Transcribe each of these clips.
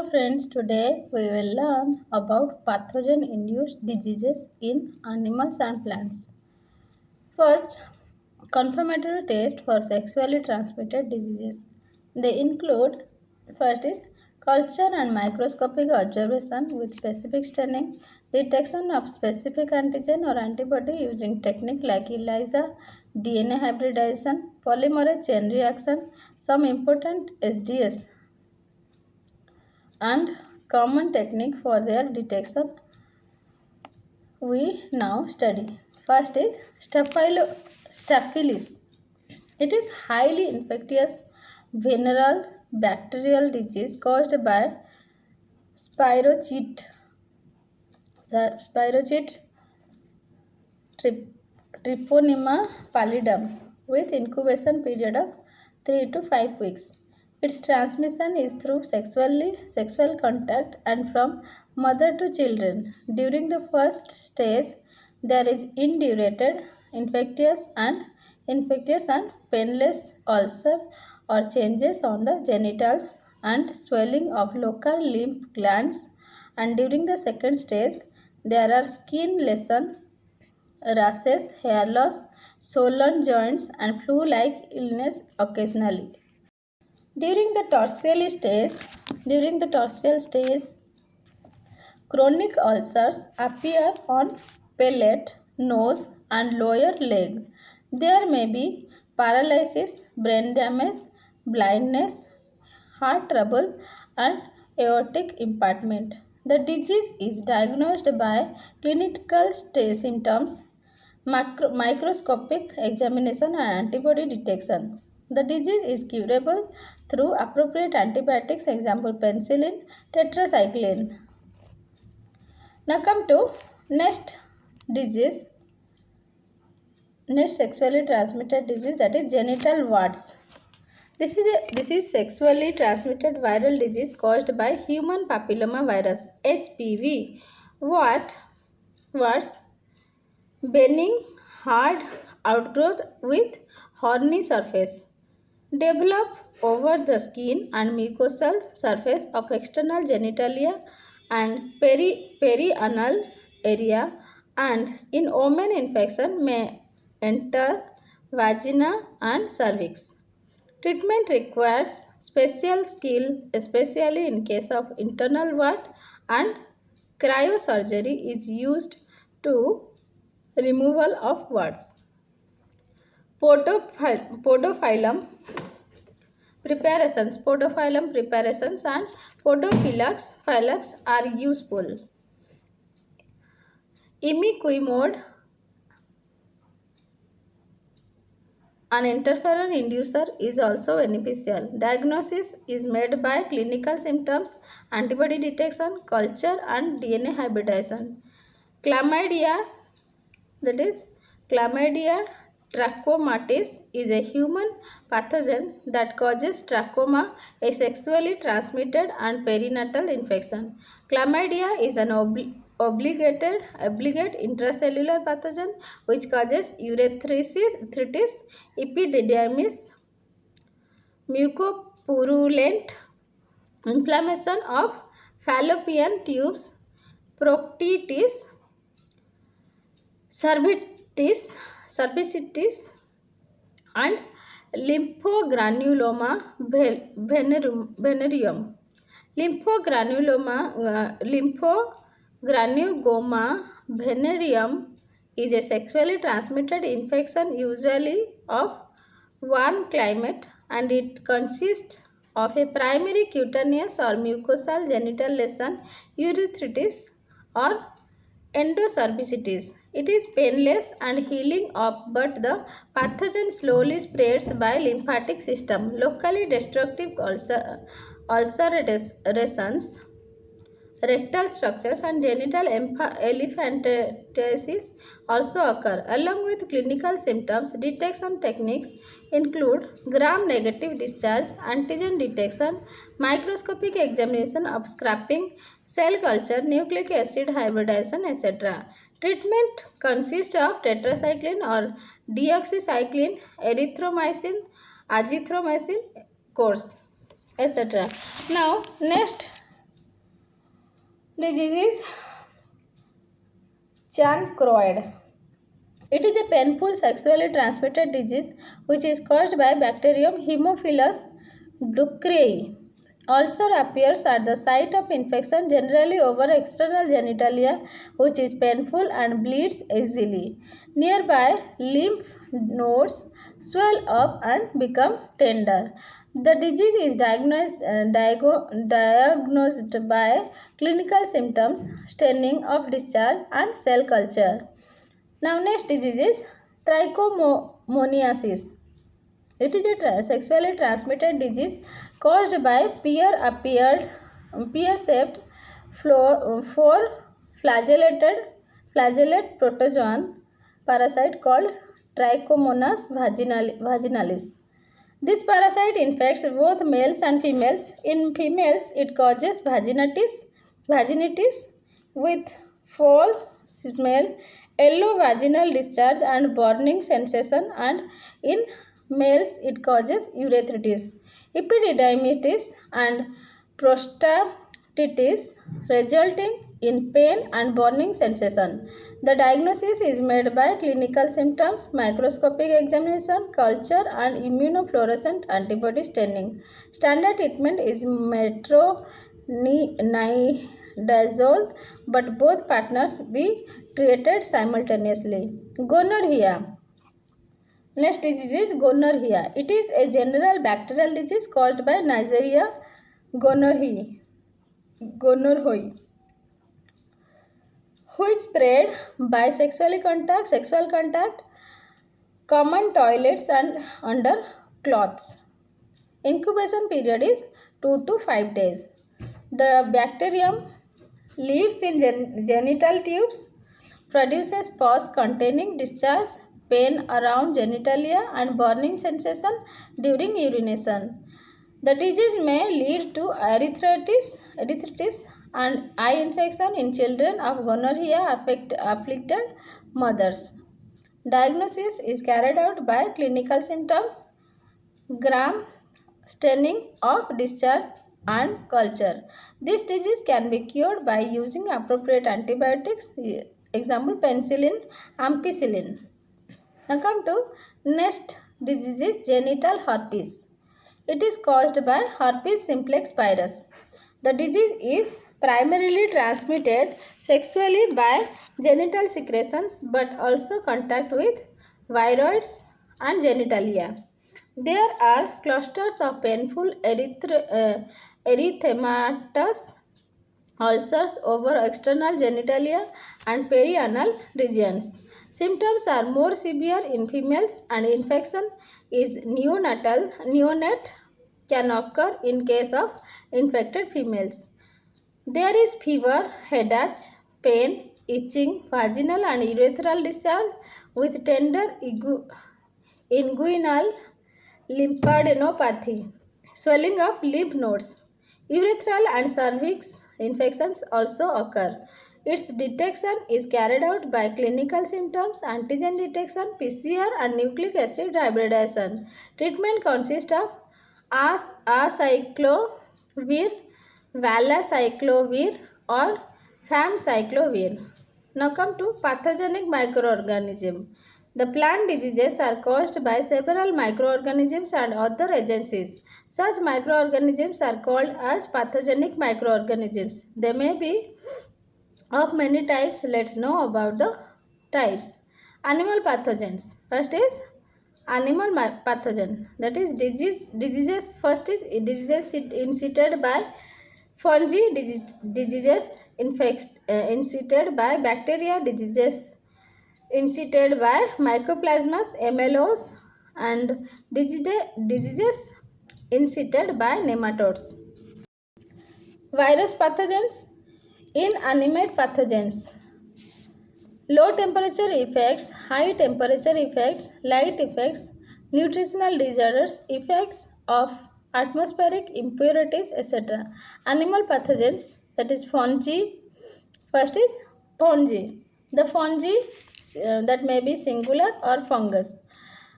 Hello friends, today we will learn about pathogen-induced diseases in animals and plants. First, confirmatory test for sexually transmitted diseases. They include first is culture and microscopic observation with specific staining, detection of specific antigen or antibody using technique like ELISA, DNA hybridization, polymerase chain reaction, some important SDS and common technique for their detection we now study. First is Staphylococcus. It is highly infectious venereal bacterial disease caused by Spirochete, Spirochete trip, Treponema pallidum with incubation period of 3 to 5 weeks. Its transmission is through sexual contact and from mother to children. During the first stage, there is indurated infectious and painless ulcer or changes on the genitals and swelling of local lymph glands. And during the second stage, there are skin lesion, rashes, hair loss, swollen joints, and flu-like illness occasionally. During the torsal stage, chronic ulcers appear on palate, nose, and lower leg. There may be paralysis, brain damage, blindness, heart trouble, and aortic impairment. The disease is diagnosed by clinical symptoms, microscopic examination, and antibody detection. The disease is curable through appropriate antibiotics, example penicillin, tetracycline. Now come to next disease, next sexually transmitted disease, that is genital warts. This is sexually transmitted viral disease caused by human papilloma virus HPV. Warts benign hard outgrowth with horny surface develop over the skin and mucosal surface of external genitalia and perianal area, and in women infection may enter vagina and cervix. Treatment requires special skill, especially in case of internal wart, and cryosurgery is used to removal of warts. Podophyllum preparations and podophylax are useful. Imiquimod, an interferon inducer, is also beneficial. Diagnosis is made by clinical symptoms, antibody detection, culture, and DNA hybridization. Chlamydia, that is Chlamydia trachomatis, is a human pathogen that causes trachoma, a sexually transmitted and perinatal infection. Chlamydia is an obligate intracellular pathogen which causes urethritis, epididymis, mucopurulent inflammation of fallopian tubes, proctitis, cervicitis, and lymphogranuloma venereum. Lymphogranuloma venereum is a sexually transmitted infection usually of warm climate, and it consists of a primary cutaneous or mucosal genital lesion, urethritis, or endocervicitis. It is painless and healing up, but the pathogen slowly spreads by lymphatic system. Locally destructive ulcerations, rectal structures, and genital elephantiasis also occur. Along with clinical symptoms, detection techniques include gram-negative discharge, antigen detection, microscopic examination of scraping, cell culture, nucleic acid hybridization, etc. Treatment consists of tetracycline or deoxycycline, erythromycin, azithromycin course, etc. Now, next disease is chancroid. It is a painful sexually transmitted disease which is caused by bacterium Haemophilus ducreyi. Ulcer appears at the site of infection, generally over external genitalia, which is painful and bleeds easily. Nearby lymph nodes swell up and become tender. The disease is diagnosed by clinical symptoms, staining of discharge, and cell culture. Now, next disease is trichomoniasis. It is a sexually transmitted disease caused by pear-shaped four flagellate protozoan parasite called Trichomonas vaginalis. This parasite infects both males and females. In females, it causes vaginitis with foul smell, yellow vaginal discharge and burning sensation, and in males it causes urethritis, epididymitis and prostatitis, resulting in pain and burning sensation. The diagnosis is made by clinical symptoms, microscopic examination, culture, and immunofluorescent antibody staining. Standard treatment is metronidazole, but both partners be treated simultaneously. Gonorrhea. Next disease is gonorrhea. It is a general bacterial disease caused by Neisseria gonorrhoeae, which spread by sexual contact, common toilets and under cloths. Incubation period is 2 to 5 days. The bacterium lives in genital tubes, produces pus containing discharge, pain around genitalia, and burning sensation during urination. The disease may lead to erythritis and eye infection in children of gonorrhea afflicted mothers. Diagnosis is carried out by clinical symptoms, gram staining of discharge, and culture. This disease can be cured by using appropriate antibiotics, example penicillin, ampicillin. Now come to next disease is genital herpes. It is caused by herpes simplex virus. The disease is primarily transmitted sexually by genital secretions but also contact with viroids and genitalia. There are clusters of painful erythematous ulcers over external genitalia and perianal regions. Symptoms are more severe in females and infection is neonate can occur in case of infected females. There is fever, headache, pain, itching, vaginal and urethral discharge with tender inguinal lymphadenopathy, swelling of lymph nodes. Urethral and cervix infections also occur. Its detection is carried out by clinical symptoms, antigen detection, PCR, and nucleic acid hybridization. Treatment consists of acyclovir, valacyclovir, or famciclovir. Now come to pathogenic microorganism. The plant diseases are caused by several microorganisms and other agencies. Such microorganisms are called as pathogenic microorganisms. They may be of many types. Let's know about the types. Animal pathogens. First is animal pathogen. That is diseases. First is diseases incited by fungi, diseases incited by bacteria, diseases incited by mycoplasmas, MLOs, and diseases incited by nematodes. Virus pathogens, inanimate pathogens. Low temperature effects, high temperature effects, light effects, nutritional disorders, effects of atmospheric impurities, etc. Animal pathogens, that is fungi. First is fungi. The fungi that may be singular or fungus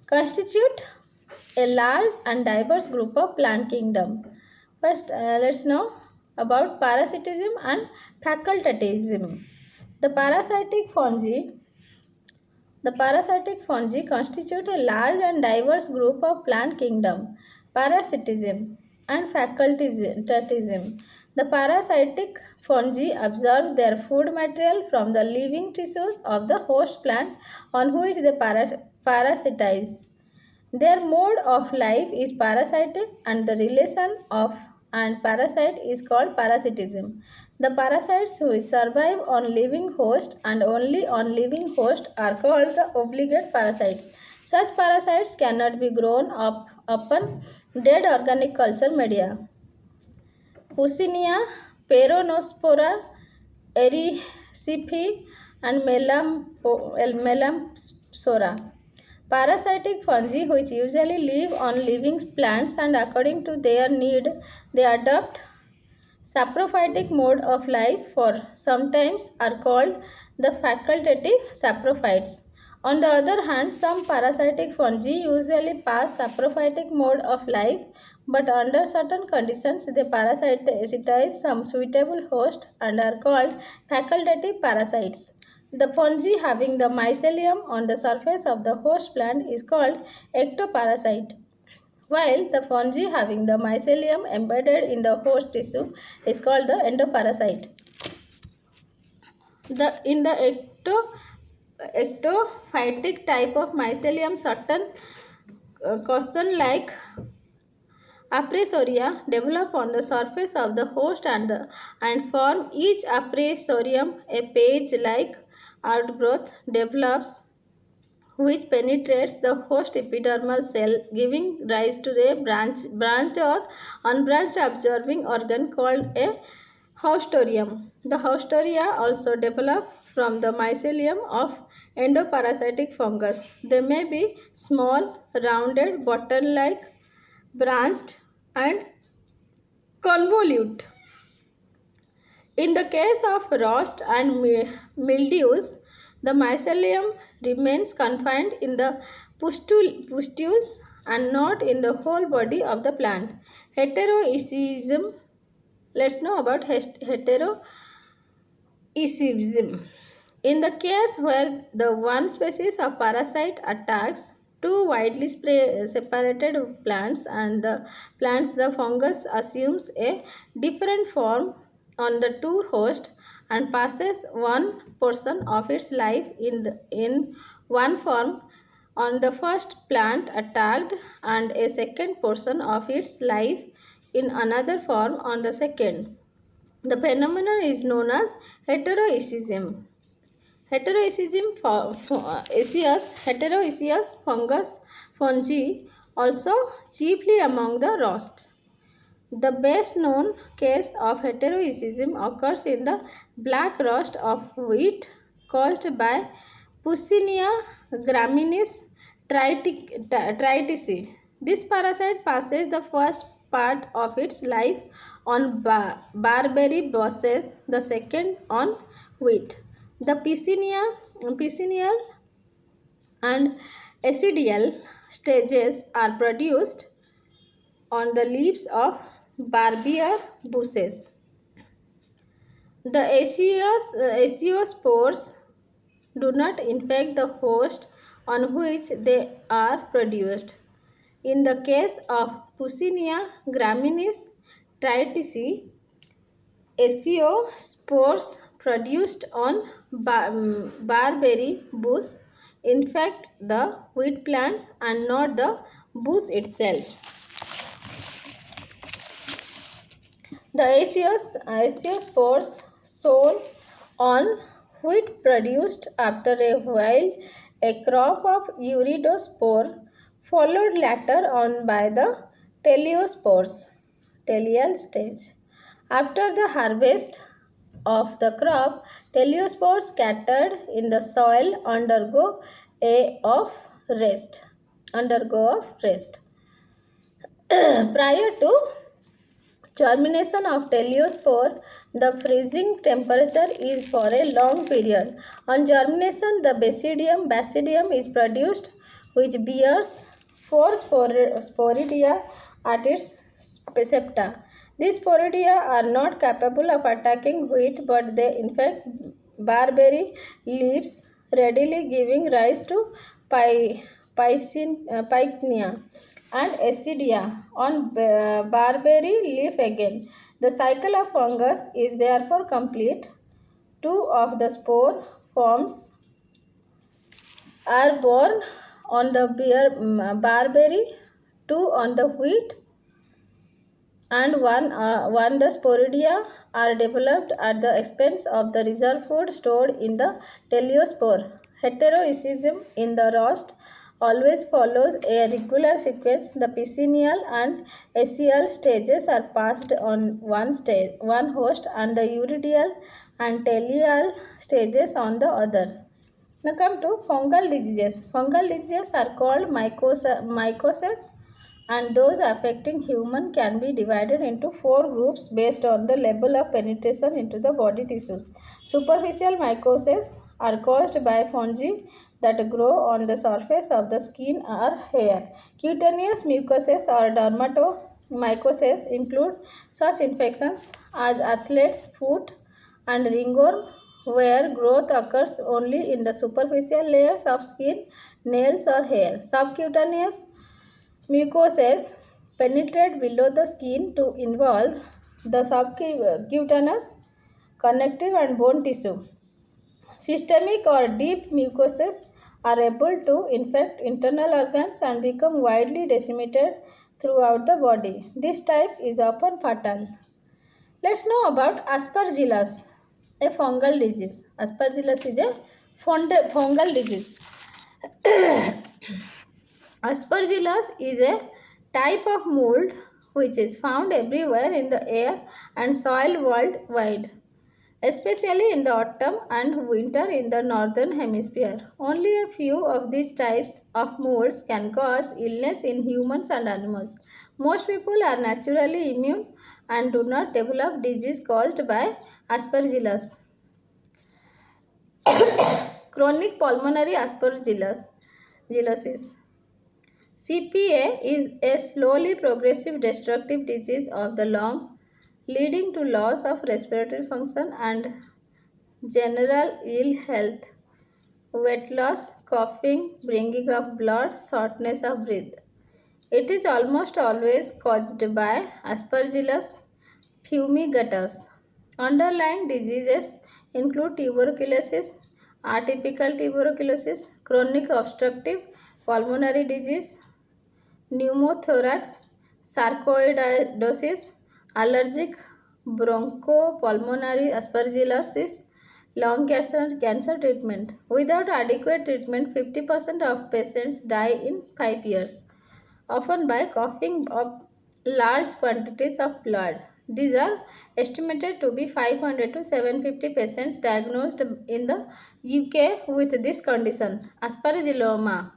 constitute a large and diverse group of plant kingdom. First, let's know about parasitism and facultatism. The parasitic fungi the parasitic fungi constitute a large and diverse group of plant kingdom. Parasitism and facultatism. The parasitic fungi absorb their food material from the living tissues of the host plant on which they parasitize. Their mode of life is parasitic and the relation of and parasite is called parasitism. The parasites which survive on living host and only on living host are called the obligate parasites. Such parasites cannot be grown up upon dead organic culture media. Puccinia, Peronospora, Erysipeae, and Melampsora. Parasitic fungi which usually live on living plants and according to their need they adopt saprophytic mode of life for sometimes are called the facultative saprophytes. On the other hand, some parasitic fungi usually pass saprophytic mode of life, but under certain conditions they parasitize some suitable host and are called facultative parasites. The fungi having the mycelium on the surface of the host plant is called ectoparasite, while the fungi having the mycelium embedded in the host tissue is called the endoparasite. In the ectophytic type of mycelium, certain caution like Apressoria develop on the surface of the host and form each Apressorium a page-like outgrowth develops which penetrates the host epidermal cell, giving rise to a branched or unbranched absorbing organ called a haustorium. The haustoria also develop from the mycelium of endoparasitic fungus. They may be small, rounded, bottle-like, branched, and convolute. In the case of rust and mildews, the mycelium remains confined in the pustules and not in the whole body of the plant. Heteroicism. Let's know about heteroicism. In the case where the one species of parasite attacks two widely separated plants and the fungus assumes a different form on the two hosts and passes one portion of its life in one form on the first plant attacked and a second portion of its life in another form on the second. The phenomenon is known as heteroicism. Heteroiceous fungi also chiefly among the rosts. The best known case of heteroicism occurs in the black rust of wheat caused by Puccinia graminis tritici. This parasite passes the first part of its life on barberry bushes, the second on wheat. The piscinial and acidial stages are produced on the leaves of barberry bushes. The aciospores do not infect the host on which they are produced. In the case of Puccinia graminis tritici, aciospores produced on barberry bush infect the wheat plants and not the bush itself. The aciospores sown on wheat produced after a while a crop of iridospore followed later on by the teleal stage. After the harvest of the crop, teleospores scattered in the soil undergo rest. Prior to germination of teleospore, the freezing temperature is for a long period. On germination, the basidium is produced, which bears 4 sporidia at its septa. These sporidia are not capable of attacking wheat, but they infect barberry leaves, readily giving rise to pycnia and acidia on barberry leaf again. The cycle of fungus is therefore complete. Two of the spore forms are born on the barberry, two on the wheat, and one the sporidia are developed at the expense of the reserve food stored in the teleospore. Heteroicism in the rost always follows a regular sequence. The piscial and acial stages are passed on one host, and the uridial and teleal stages on the other. Now come to fungal diseases. Fungal diseases are called mycoses, and those affecting human can be divided into four groups based on the level of penetration into the body tissues. Superficial mycoses are caused by fungi that grow on the surface of the skin or hair. Cutaneous mucoses or dermatomycoses include such infections as athlete's foot and ringworm, where growth occurs only in the superficial layers of skin, nails, or hair. Subcutaneous mucoses penetrate below the skin to involve the subcutaneous, connective, and bone tissue. Systemic or deep mucoses are able to infect internal organs and become widely disseminated throughout the body. This type is often fatal. Let's know about Aspergillus, a fungal disease. Aspergillus is a fungal disease. Aspergillus is a type of mold which is found everywhere in the air and soil worldwide, especially in the autumn and winter in the northern hemisphere. Only a few of these types of molds can cause illness in humans and animals. Most people are naturally immune and do not develop disease caused by Aspergillus. Chronic pulmonary aspergillosis. CPA is a slowly progressive destructive disease of the lung, leading to loss of respiratory function and general ill health, weight loss, coughing, bringing of blood, shortness of breath. It is almost always caused by Aspergillus fumigatus. Underlying diseases include tuberculosis, atypical tuberculosis, chronic obstructive pulmonary disease, pneumothorax, sarcoidosis, allergic bronchopulmonary aspergillosis, lung cancer treatment. Without adequate treatment, 50% of patients die in 5 years, often by coughing up large quantities of blood. These are estimated to be 500 to 750 patients diagnosed in the UK with this condition, aspergilloma.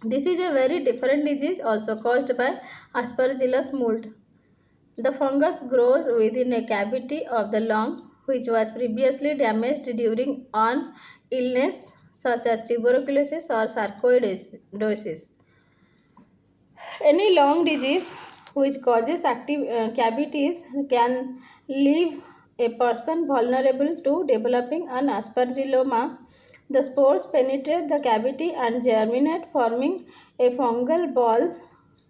This is a very different disease also caused by Aspergillus mold. The fungus grows within a cavity of the lung which was previously damaged during an illness such as tuberculosis or sarcoidosis. Any lung disease which causes active cavities can leave a person vulnerable to developing an aspergilloma. The spores penetrate the cavity and germinate, forming a fungal ball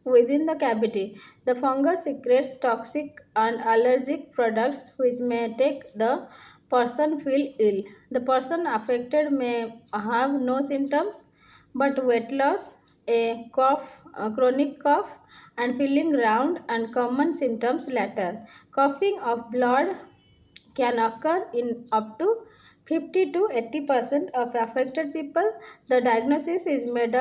within the cavity. The fungus secretes toxic and allergic products which may make the person feel ill. The person affected may have no symptoms but weight loss, a cough, a chronic cough, and feeling round and common symptoms later. Coughing of blood can occur in up to 50 to 80% of affected people. The diagnosis is made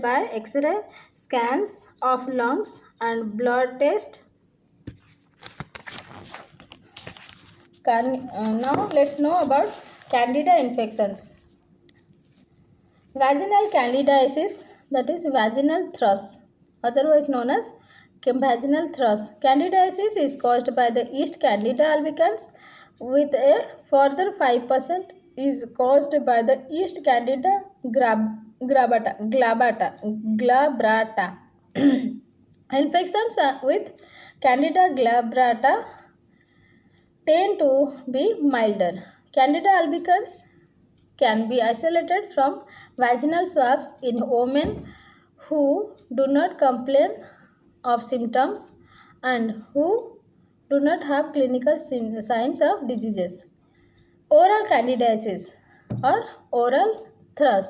by X-ray scans of lungs and blood test. Now let's know about Candida infections. Vaginal candidiasis, that is vaginal thrush, otherwise known as vaginal thrush. Candidiasis is caused by the yeast Candida albicans, with a further 5% is caused by the yeast Candida glabrata. Infections with Candida glabrata tend to be milder. Candida albicans can be isolated from vaginal swabs in women who do not complain of symptoms and who do not have clinical signs of diseases. Oral candidiasis or oral thrush.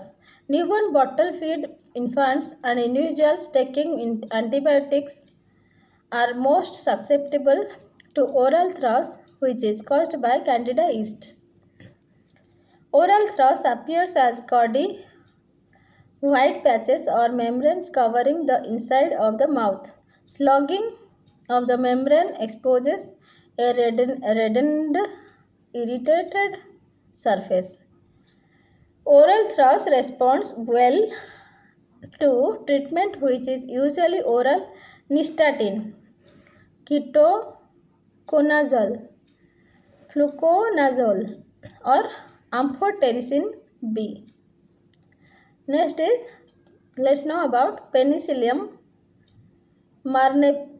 Newborn bottle feed infants and individuals taking antibiotics are most susceptible to oral thrush, which is caused by candida yeast. Oral thrush appears as gaudy white patches or membranes covering the inside of the mouth. Slugging of the membrane exposes a reddened, irritated surface. Oral thrush responds well to treatment, which is usually oral nystatin, ketoconazole, fluconazole, or amphotericin B. Next is, let's know about Penicillium marnipi,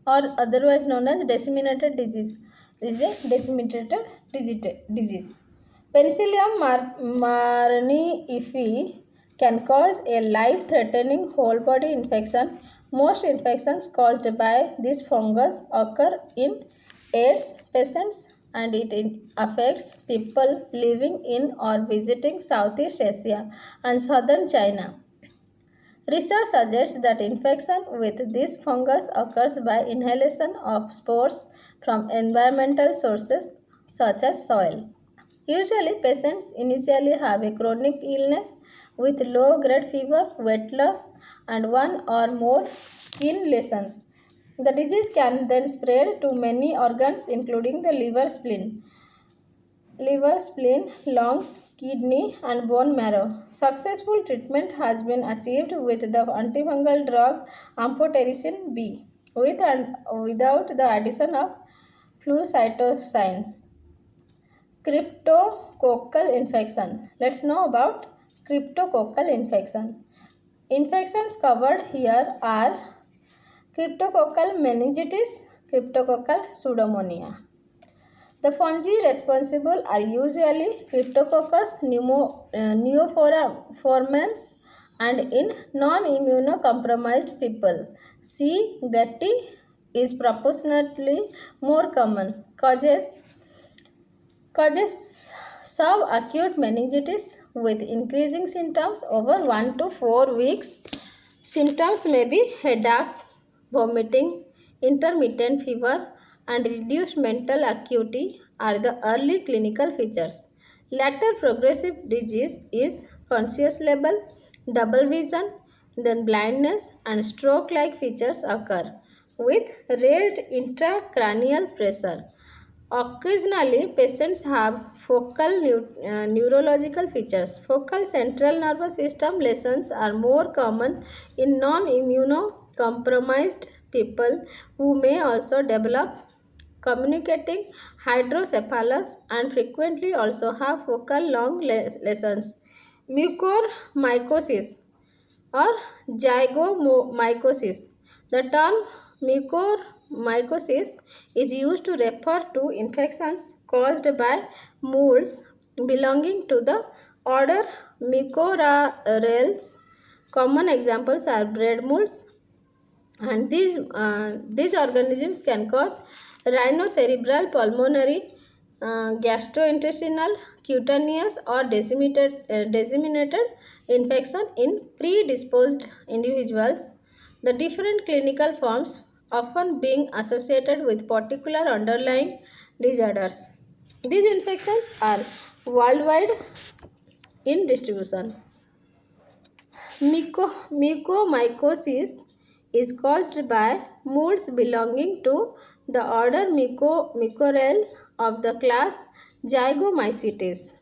or otherwise known as disseminated disease. This is a disseminated disease. Penicillium marnipi can cause a life-threatening whole body infection. Most infections caused by this fungus occur in AIDS patients, and it affects people living in or visiting Southeast Asia and southern China. Research suggests that infection with this fungus occurs by inhalation of spores from environmental sources such as soil. Usually, patients initially have a chronic illness with low-grade fever, weight loss, and one or more skin lesions. The disease can then spread to many organs, including the liver, spleen, lungs, kidney, and bone marrow. Successful treatment has been achieved with the antifungal drug amphotericin B, with and without the addition of flucytosine. Cryptococcal infection. Let's know about cryptococcal infection. Infections covered here are cryptococcal meningitis, cryptococcal pneumonia. The fungi responsible are usually Cryptococcus neoformans, and in non-immunocompromised people, C. gatti is proportionately more common. Causes subacute meningitis with increasing symptoms over 1 to 4 weeks. Symptoms may be headache, vomiting, intermittent fever, and reduced mental acuity are the early clinical features. Later progressive disease is conscious level, double vision, then blindness and stroke-like features occur with raised intracranial pressure. Occasionally, patients have focal neurological features. Focal central nervous system lesions are more common in non-immunocompromised people who may also develop communicating hydrocephalus and frequently also have focal lung lesions. Mucormycosis or zygomycosis. The term mucormycosis is used to refer to infections caused by molds belonging to the order Mucorales. Common examples are bread molds, and these organisms can cause rhinocerebral pulmonary, gastrointestinal, cutaneous, or disseminated infection in predisposed individuals. The different clinical forms often being associated with particular underlying disorders. These infections are worldwide in distribution. Mucormycosis is caused by molds belonging to the order Mucorale of the class Zygomycetes.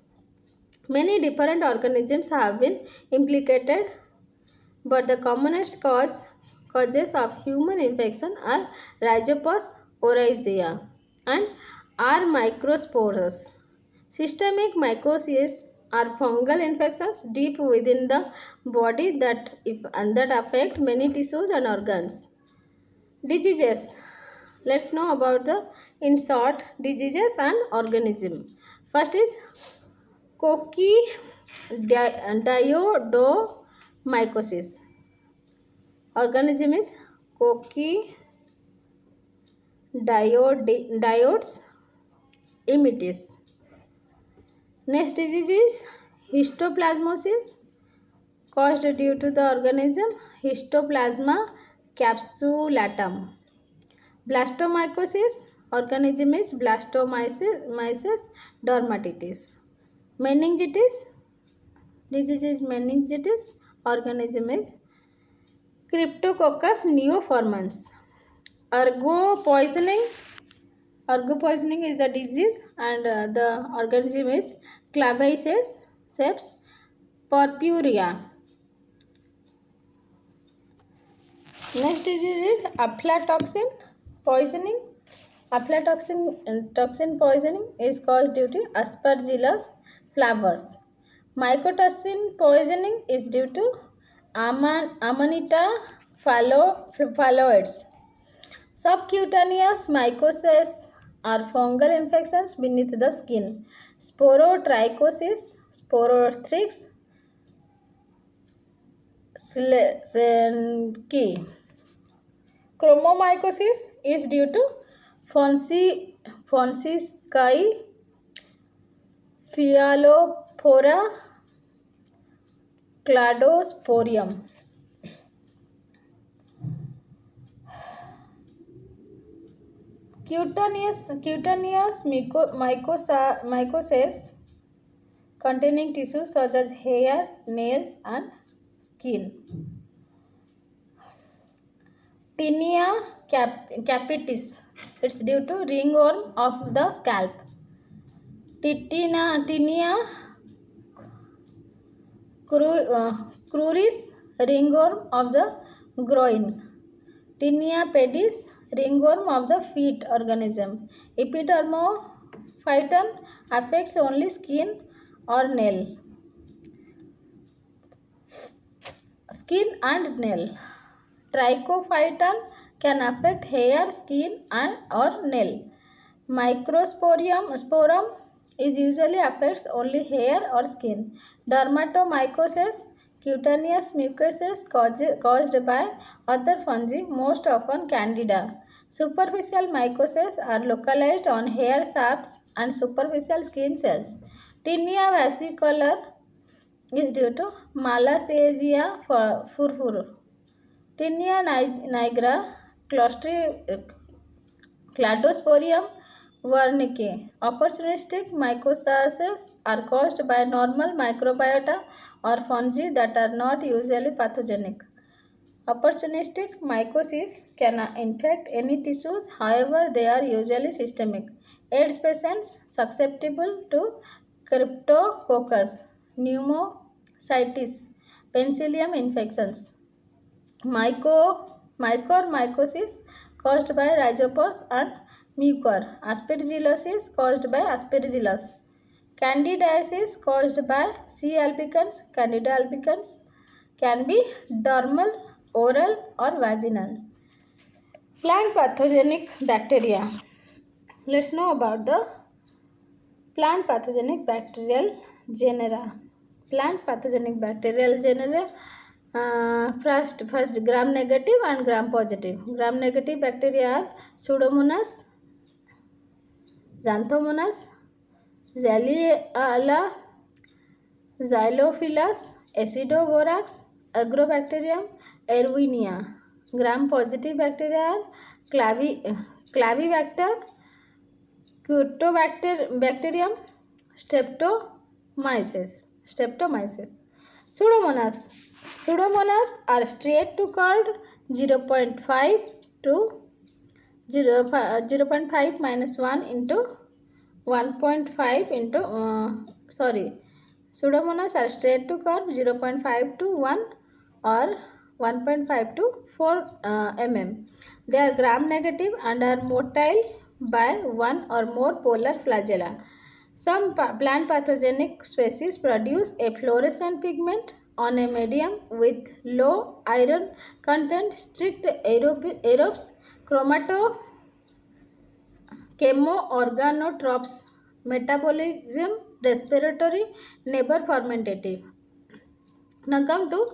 Many different organisms have been implicated, but the commonest causes of human infection are Rhizopus oryzea and R. microsporus. Systemic mycosis are fungal infections deep within the body that affect many tissues and organs. Diseases. Let's know about the in short diseases and organism. First is coccidioidomycosis. Organism is coccidioides immitis. Next disease is histoplasmosis, caused due to the organism Histoplasma capsulatum. Blastomycosis, organism is Blastomyces dermatitis. Meningitis, disease is meningitis, organism is Cryptococcus neoformans. Ergo poisoning, ergo poisoning is the disease and the organism is Claviceps purpurea. Next disease is aflatoxin poisoning. Aflatoxin poisoning is caused due to Aspergillus flavus. Mycotoxin poisoning is due to Amanita phalloides. Subcutaneous mycosis are fungal infections beneath the skin. Sporotrichosis, sporothrix, Sclerenke. Chromomycosis is due to Fonsecae, Phalophora, Cladosporium. Cutaneous mycosis containing tissues such as hair, nails and skin. Tinea capitis, it's due to ringworm of the scalp. Tinea cruris, ringworm of the groin. Tinea pedis, ringworm of the feet organism. Epidermophyton affects only skin or nail. Skin and nail. Trichophyton can affect hair, skin and or nail. Microsporium is usually affects only hair or skin. Dermatomycosis, cutaneous mucosis caused by other fungi, most often Candida. Superficial mycosis are localized on hair shafts and superficial skin cells. Tinea vesicolor is due to Malassezia furfur. Tinea nigra, Cladosporium wernicke. Opportunistic mycosis are caused by normal microbiota or fungi that are not usually pathogenic. Opportunistic mycosis can infect any tissues, however, they are usually systemic. AIDS patients susceptible to Cryptococcus pneumocystis, penicillium infections. Mycorrhizasis caused by Rhizopus and Mucor. Aspergillosis caused by Aspergillus. Candidiasis caused by C. albicans. Candida albicans can be dermal, oral or vaginal. Plant pathogenic bacteria. Let's know about the plant pathogenic bacterial genera. Plant pathogenic bacterial genera. First gram negative and gram positive. Gram negative bacteria are Pseudomonas, Xanthomonas, Xylella, Xylophilus, Acidovorax, Agrobacterium, Erwinia. Gram positive bacteria are Clavibacter, Cutobacterium, Streptomyces. Pseudomonas are straight to curved 0.5 to 0.5 minus 1 into 1.5 into Pseudomonas are straight to curve 0.5 to 1 or 1.5 to 4 mm. They are gram negative and are motile by one or more polar flagella. Some plant pathogenic species produce a fluorescent pigment on a medium with low iron content. Strict aerobes Chemoorganotropes, metabolism, respiratory, never fermentative. Now come to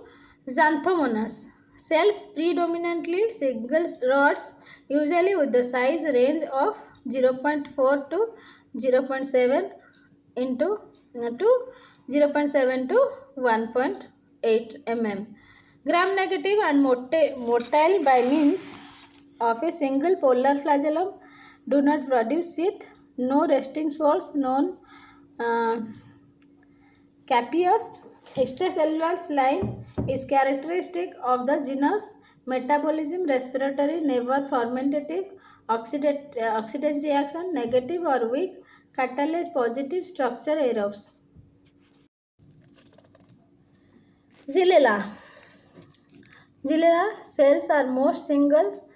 Xanthomonas. Cells predominantly single rods, usually with the size range of 0.4 to 0.7 into to 0.7 to 1.8 mm. Gram negative and motile by means of a single polar flagellum, do not produce sheath, no resting spores known. uh, Capious extracellular slime is characteristic of the genus. Metabolism respiratory never fermentative, oxidase reaction negative or weak, catalase positive, structure aerobes. Xylella. Xylella cells are most single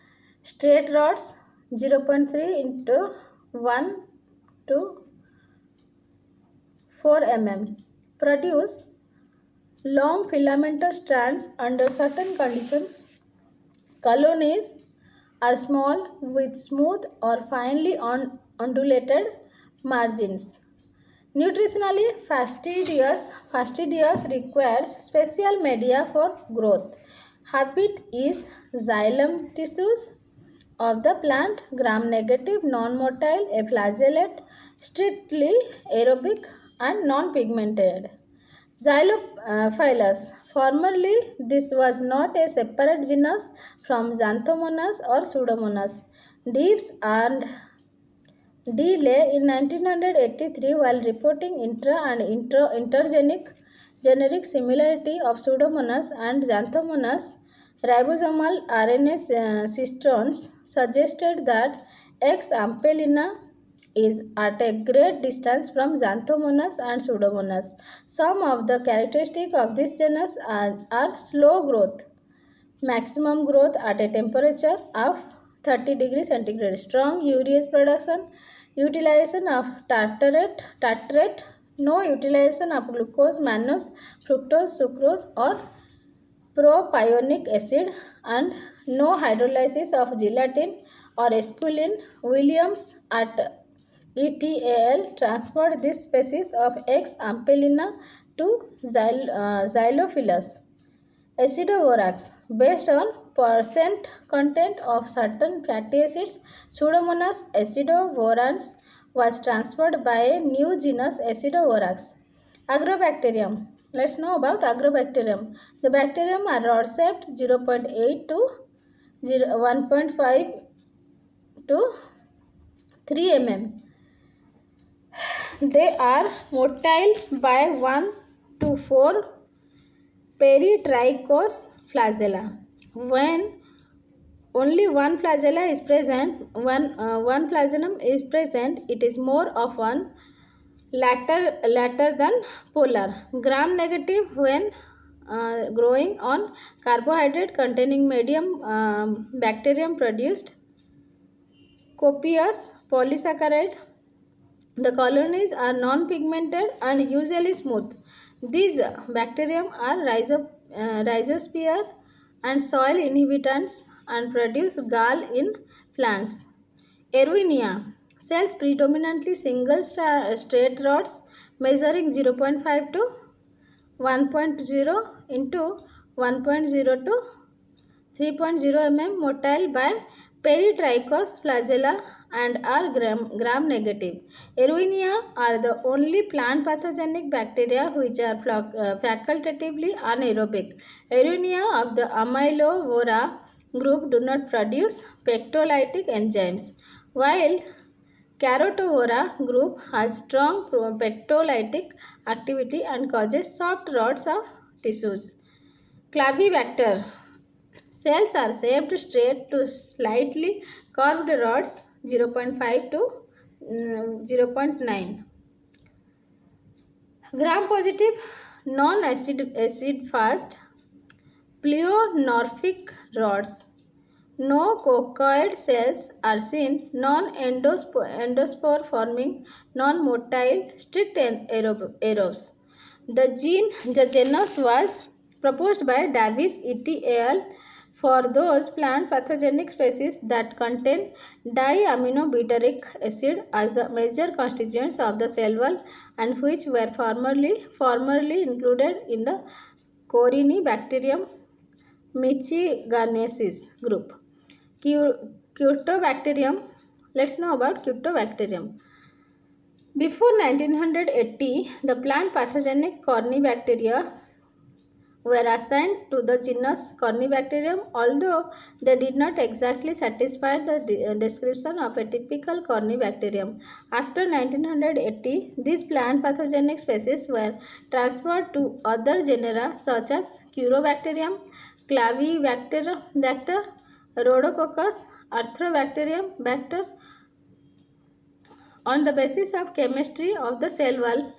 straight rods 0.3 into 1 to 4 mm. Produce long filamentous strands under certain conditions. Colonies are small with smooth or finely undulated margins. Nutritionally fastidious requires special media for growth. Habit is xylem tissues of the plant, gram negative, non-motile, a flagellate, strictly aerobic and non-pigmented. Xylophilus. Formerly, this was not a separate genus from Xanthomonas or Pseudomonas. Deeps and D. Lay in 1983 while reporting intergenic generic similarity of Pseudomonas and Xanthomonas, ribosomal RNA cistones suggested that X. ampelina is at a great distance from Xanthomonas and Pseudomonas. Some of the characteristics of this genus are slow growth, maximum growth at a temperature of 30 degrees centigrade, strong urease production, utilization of tartrate, no utilization of glucose, mannose, fructose, sucrose or propionic acid, and no hydrolysis of gelatin or esculin. Williams at ETAL transferred this species of X. ampelina to Xylophilus acidovorax based on percent content of certain fatty acids. Pseudomonas acidovorans was transferred by a new genus Acidovorax. Agrobacterium. Let's know about Agrobacterium. The bacterium are rod shaped 0.8 to 1.5 to 3 mm. They are motile by 1 to 4 peritrichous flagella. When only one flagella is present, one flagellum is present, it is more often later than polar. Gram negative when growing on carbohydrate containing medium. Bacterium produced copious polysaccharide. The colonies are non-pigmented and usually smooth. These bacterium are rhizosphere and soil inhabitants and produce gall in plants. Erwinia. Cells predominantly single straight rods measuring 0.5 to 1.0 into 1.0 to 3.0 mm, motile by peritrichous flagella and are gram negative. Erwinia are the only plant pathogenic bacteria which are facultatively anaerobic. Erwinia of the Amylovora group do not produce pectolytic enzymes, while Carotovora group has strong pectolytic activity and causes soft rods of tissues. Clavibacter. Cells are shaped straight to slightly curved rods 0.5 to 0.9. Gram positive non-acid fast pleomorphic rods. No coccoid cells are seen. Non-endospore forming, non-motile, strict aerobes. The genus was proposed by Davis et al. For those plant pathogenic species that contain diaminobutyric acid as the major constituents of the cell wall and which were formerly included in the Corynebacterium michiganensis group. Cutobacterium. Let's know about Cutobacterium. Before 1980, the plant pathogenic Corynebacteria were assigned to the genus Corynebacterium, although they did not exactly satisfy the description of a typical Corynebacterium. After 1980, these plant pathogenic species were transferred to other genera such as Curobacterium, Clavibacter, Rhodococcus, Arthrobacterium, Bacter, on the basis of chemistry of the cell wall